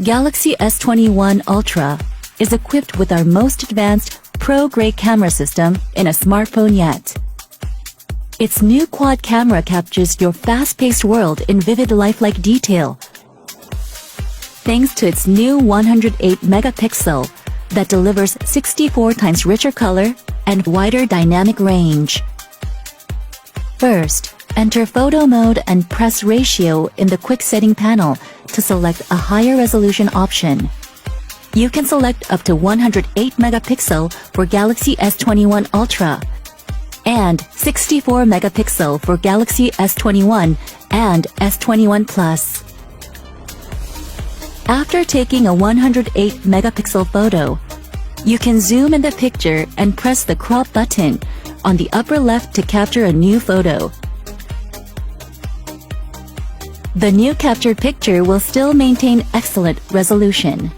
Galaxy S21 Ultra is equipped with our most advanced pro-grade camera system in a smartphone yet. Its new quad camera captures your fast-paced world in vivid lifelike detail, thanks to its new 108-megapixel that delivers 64 times richer color and wider dynamic range. First, enter photo mode and press ratio in the quick setting panel to select a higher resolution option. You can select up to 108 megapixel for Galaxy S21 Ultra and 64 megapixel for Galaxy S21 and S21 Plus. After taking a 108 megapixel photo, you can zoom in the picture and press the crop button on the upper left to capture a new photo. The new captured picture will still maintain excellent resolution.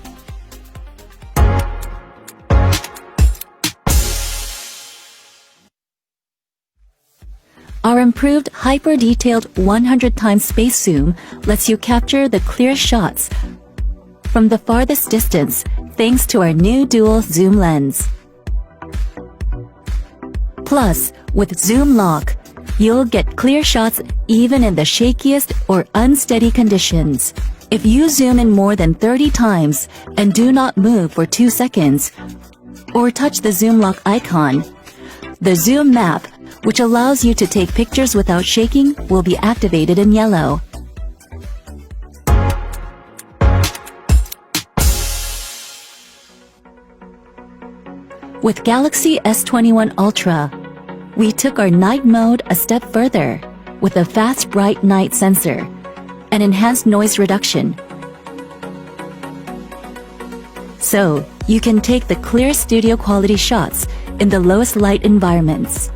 Our improved hyper-detailed 100 times space zoom lets you capture the clearest shots from the farthest distance thanks to our new dual zoom lens. Plus, with Zoom Lock, you'll get clear shots even in the shakiest or unsteady conditions. If you zoom in more than 30 times and do not move for 2 seconds, or touch the Zoom Lock icon, the Zoom Map, which allows you to take pictures without shaking, will be activated in yellow. With Galaxy S21 Ultra, we took our night mode a step further with a fast bright night sensor and enhanced noise reduction. So, you can take the clear studio quality shots in the lowest light environments.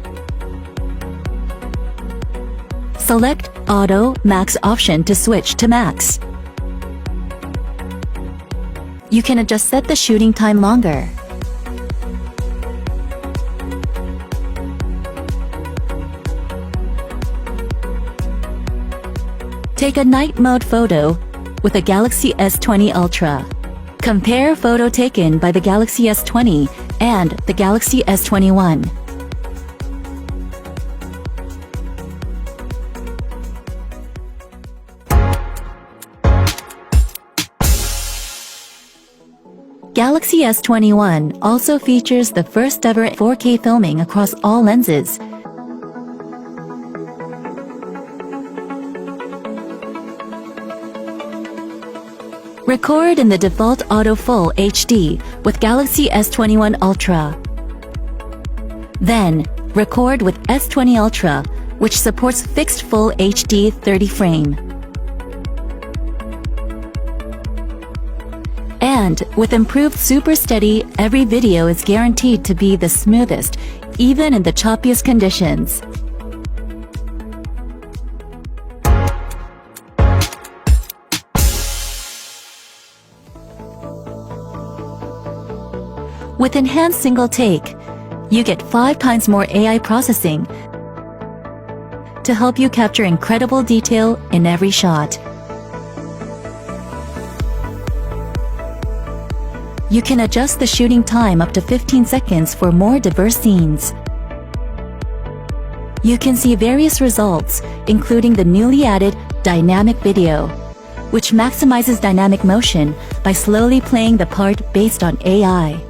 Select Auto Max option to switch to Max. You can set the shooting time longer. Take a night mode photo with a Galaxy S20 Ultra. Compare photo taken by the Galaxy S20 and the Galaxy S21. Galaxy S21 also features the first ever 4K filming across all lenses. Record in the default Auto Full HD with Galaxy S21 Ultra. Then, record with S20 Ultra, which supports fixed Full HD 30 frame. And with improved Super Steady, every video is guaranteed to be the smoothest, even in the choppiest conditions. With enhanced single take, you get 5 times more AI processing to help you capture incredible detail in every shot. You can adjust the shooting time up to 15 seconds for more diverse scenes. You can see various results, including the newly added Dynamic Video, which maximizes dynamic motion by slowly playing the part based on AI.